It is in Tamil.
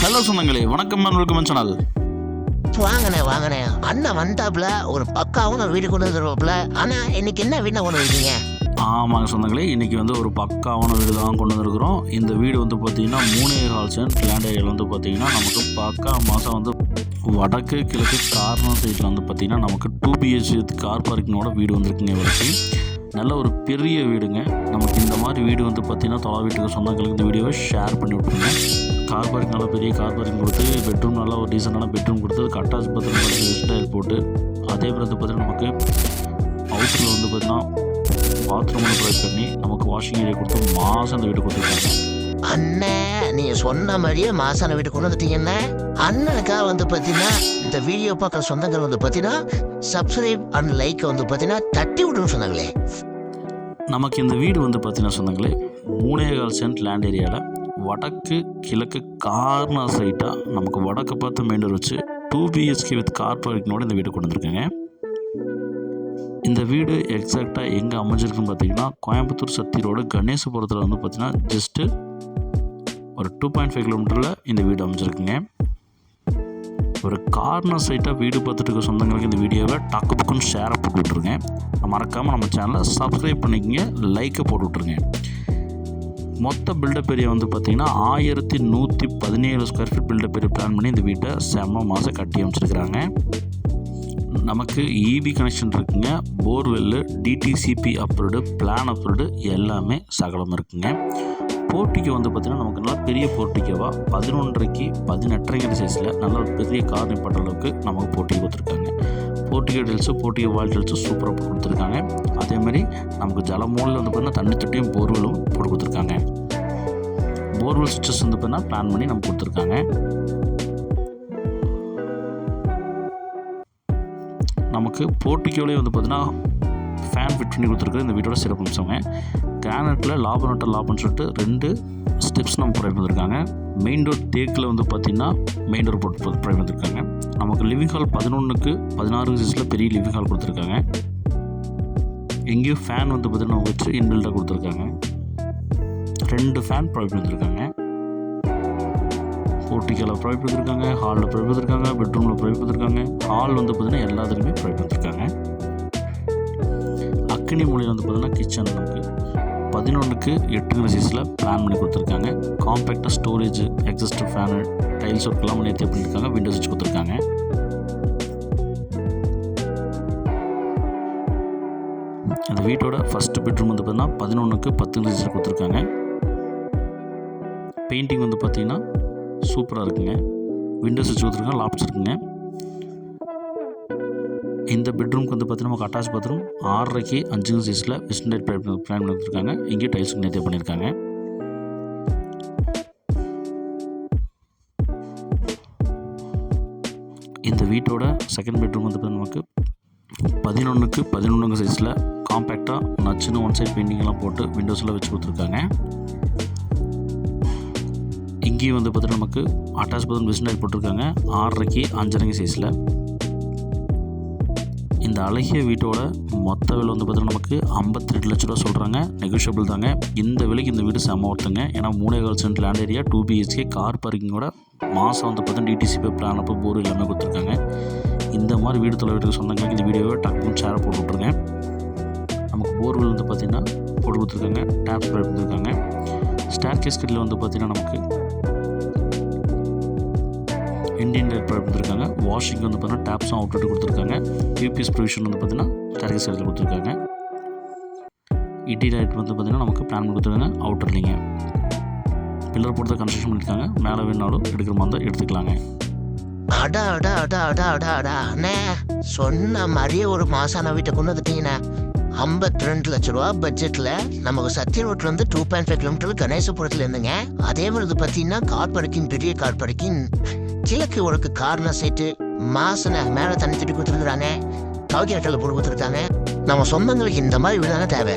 ஹலோ சொந்தங்களே, வணக்கம் வெல்கம் சேனல். வாங்கண்ணே அண்ணன் வந்தாப்புல ஒரு பக்காவும் வீடு கொண்டு வந்துருவாப்புல. ஆனா இன்னைக்கு என்ன வீடு கொண்டு வந்துருக்கீங்க? ஆமாங்க சொந்தங்களே, இன்றைக்கி ஒரு பக்காவான வீடு தான் கொண்டு வந்திருக்கிறோம். இந்த வீடு பார்த்திங்கன்னா 3.25 சென்ட் லேண்ட் ஏரியாவில் பார்த்திங்கன்னா நமக்கு பக்கா மாதம் வடக்கு கிழக்கு கார்னர் சைட்டில் பார்த்திங்கன்னா நமக்கு 2 BHK கார் பார்க்கிங்கோட வீடு வந்திருக்குங்க. வரைக்கும் நல்ல ஒரு பெரிய வீடுங்க. நமக்கு இந்த மாதிரி வீடு பார்த்திங்கன்னா தொலை வீட்டுக்கு சொந்தங்களுக்கு இந்த வீடியோவை ஷேர் பண்ணி விட்ருங்க. கார் பார்க்கிங் நல்லா பெரிய கார் பார்க்கிங் கொடுத்து, பெட்ரூம் நல்லா ஒரு டீசெண்டான பெட்ரூம் கொடுத்து, அட்டாச் பாத்ரூம் ஸ்டைல் போட்டு, அதே பிறகு பார்த்திங்கன்னா நமக்கு அவுட்டரில் பார்த்திங்கன்னா பாத்ரூம் ப்ரொவைட் பண்ணி நமக்கு வாஷிங் ஏரியா கொடுத்து மாதம் அந்த வீடு கொடுத்துருக்காங்க. அண்ணன் நீங்க சொன்ன மாதிரியே மாசான வீடு கொண்டு வந்துட்டீங்கன்னா அண்ணனுக்காக பார்த்தீங்கன்னா இந்த வீடியோ பார்க்குற சொந்தங்கள் பார்த்தீங்கன்னா சப்ஸ்கிரைப் அண்ட் லைக் பார்த்தீங்கன்னா தட்டி விட்டுன்னு சொன்னாங்களே. நமக்கு இந்த வீடு பார்த்தீங்கன்னா சொந்தங்களே 3.25 சென்ட் லேண்ட் ஏரியாவில் வடக்கு கிழக்கு கார்னர் சைட்டாக நமக்கு வடக்கு பார்த்து மெயின் டோர் வச்சு 2 BHK வித் கார் பார்க்கிங்கோட இந்த வீடு கொண்டு வந்திருக்கேங்க. இந்த வீடு எக்ஸாக்டாக எங்கே அமைஞ்சிருக்குன்னு பார்த்தீங்கன்னா கோயம்புத்தூர் சத்தி ரோடு கணேசபுரத்தில் பார்த்தீங்கன்னா ஜஸ்ட்டு ஒரு 2.5 கிலோமீட்டரில் இந்த வீடு அமைஞ்சிருக்குங்க. ஒரு கார்னர் சைட்டாக வீடு பார்த்துட்டு இருக்க சொந்தங்களுக்கு இந்த வீடியோவை டக்கு புக்குன்னு ஷேரை போட்டு விட்ருங்க. மறக்காமல் நம்ம சேனலை சப்ஸ்கிரைப் பண்ணிக்கங்க, லைக்கை போட்டு விட்ருங்க. மொத்த பில்டப் ஏரியா பார்த்திங்கன்னா 1117 square feet built up area plan பண்ணி இந்த வீட்டை செம்ம மாதம் கட்டி அமைச்சிருக்கிறாங்க. நமக்கு இபி கனெக்ஷன் இருக்குங்க, borewell, DTCP approved, plan approved எல்லாமே சகலம் இருக்குங்க. போர்ட்டிக்கோ பார்த்திங்கன்னா நமக்கு நல்லா பெரிய போர்ட்டிக்கோவாக 11.5 18.5 சைஸில் நல்ல ஒரு பெரிய கார் நிப்பாட்ட அளவுக்கு நமக்கு போர்ட்டிக்கோ கொடுத்துருக்காங்க. போர்ட்டிக்கோ டெல்ஸு போர்ட்டிக்கோ வால் டெல்ஸு சூப்பராக போட்டு கொடுத்துருக்காங்க. அதேமாதிரி நமக்கு ஜலமூலில் பார்த்திங்கன்னா தண்ணி தொட்டியும் போர்வெல்லும் போட்டு கொடுத்துருக்காங்க. போர்வெல் சுவிட்சஸ் பார்த்திங்கன்னா பிளான் பண்ணி நமக்கு கொடுத்துருக்காங்க. நமக்கு போர்ட்டிக்கோலே பார்த்திங்கன்னா ஃபேன் ஃபிட் பண்ணி கொடுத்துருக்குறது இந்த வீட்டோட சிறப்பு அம்சங்க. கிரானைட்டில் லாபனட்டர் லாப்னு சொல்லிட்டு 2 ஸ்டெப்ஸ் நம்ம ப்ரொவைட் பண்ணியிருக்காங்க. மெயின் டோர் தேக்கில் பார்த்திங்கன்னா மெயின் டோர் போட்டு ப்ரொவைட் பண்ணியிருக்காங்க. நமக்கு லிவிங் ஹால் 11க்கு 16 சைஸில் பெரிய லிவிங் ஹால் கொடுத்துருக்காங்க. எங்கேயும் ஃபேன் பார்த்திங்கன்னா வச்சு இன்பில்டாக கொடுத்துருக்காங்க. 2 ஃபேன் ப்ரொவைட் பண்ணியிருக்காங்க. போர்ட்டிக்கோவில் ப்ரொவைட் பண்ணியிருக்காங்க, ஹாலில் ப்ரொவைட் பண்ணியிருக்காங்க, பெட்ரூமில் ப்ரொவைட் பண்ணியிருக்காங்க. ஹால் பார்த்திங்கன்னா எல்லாத்துலேயுமே ப்ரொவைட் பண்ணியிருக்காங்க. அக்கினி மூலையில் பார்த்திங்கன்னா கிச்சன் நமக்கு 11க்கு 8 சைஸில் பிளான் பண்ணி கொடுத்துருக்காங்க. காம்பேக்டாக ஸ்டோரேஜ், எக்ஸஸ்ட் ஃபேனு, டைல்ஸ் ஒர்க்கெல்லாம் நேர்த்தி பண்ணியிருக்காங்க. விண்டோஸ் வச்சு கொடுத்துருக்காங்க. இந்த வீட்டோட ஃபஸ்ட்டு பெட்ரூம் பார்த்திங்கன்னா 11க்கு 10 சைஸில் கொடுத்துருக்காங்க. பெயிண்டிங் பார்த்திங்கன்னா சூப்பராக இருக்குங்க. விண்டோஸ் வச்சு கொடுத்துருக்காங்க, லாப்ஸ் இருக்குங்க. இந்த பெட்ரூம்க்கு பார்த்திங்கன்னா நமக்கு அட்டாச் பாத்ரூம் 6.5க்கு 5 சைஸில் வெஸ்டர்ன் டைப் பிளான் பண்ணி கொடுத்துருக்காங்க. இங்கேயும் டைல்ஸுக்கு நேர்த்தி பண்ணியிருக்காங்க. இந்த வீட்டோட செகண்ட் பெட்ரூம் நமக்கு 11க்கு 11 சைஸில் காம்பேக்டாக நச்சுன்னு ஒன் சைட் பெயிண்டிங்லாம் போட்டு விண்டோஸில் வச்சு கொடுத்துருக்காங்க. இங்கேயும் பார்த்திங்கன்னா நமக்கு அட்டாச் பாத்ரூம் வெஸ்டர்ன் டைப் போட்டிருக்காங்க 6.5க்கு 5.5 சைஸில். இந்த அழகிய வீட்டோட மொத்த விலை பார்த்திங்கன்னா நமக்கு 52 லட்ச ரூபா சொல்கிறாங்க. நெகோஷியபிள் தாங்க. இந்த விலைக்கு இந்த வீடு செம்ம ஒருத்தங்க. ஏன்னா 3.25 cent land area 2 BHK car பார்க்கிங்கோட மாதம் பார்த்தீங்கன்னா டிடிசிபி பிளான் அப்போ போர் எல்லாமே கொடுத்துருக்காங்க. இந்த மாதிரி வீடு தொலை வீட்டுக்கு சொந்தங்களுக்கு இந்த வீடியோவை டக்குன்னு ஷேர் போட்டு விட்ருங்க. நமக்கு போர்வெல் பார்த்திங்கன்னா போட்டு கொடுத்துருக்காங்க, டேப்ஸ் ப்ரொவைட் கொடுத்துருக்காங்க. ஸ்டேர் கேஸ் கட்டில் பார்த்திங்கன்னா நமக்கு இண்டியன் லைட் ப்ரொவைட் கொடுத்துருக்காங்க. வாஷிங் பார்த்திங்கன்னா டேப்ஸும் அவுட்லெட் கொடுத்துருக்காங்க. யூபிஎஸ் ப்ரொவிஷன் பார்த்திங்கன்னா ஸ்டேர் கேஸ் கொடுத்துருக்காங்க. இடி லைட் பார்த்திங்கன்னா நமக்கு பிளான் பண்ணி கொடுத்துருக்காங்க. அவுட்டர்லிங்க பில்லர் போட்டு தான் கன்ஸ்ட்ரக்ஷன் பண்ணியிருக்காங்க. மேலே வேணாலும் எடுக்கிற மாதிரி தான் எடுத்துக்கலாங்க. அண்ணே சொன்ன மாதிரியே ஒரு மாசான வீட்டை கொண்டு வந்துட்டீங்கண்ணே. 52 லட்ச ரூபா பட்ஜெட்டில் நமக்கு சத்திய ரோட்லேருந்து 2.5 கிலோமீட்டர் கணேசபுரத்தில் இருந்துங்க. அதே மாதிரி பார்த்தீங்கன்னா கார் பார்க்கிங், பெரிய கார் பார்க்கிங், கிழக்கு உனக்கு கார்னர் சைட்டு, மாசன மேலே தண்ணி திட்டி கொடுத்துருக்குறாங்க, காவிரி அட்டையில் போட்டு கொடுத்துருக்காங்க. நம்ம சொந்தங்களுக்கு இந்த மாதிரி வீடு தானே தேவை.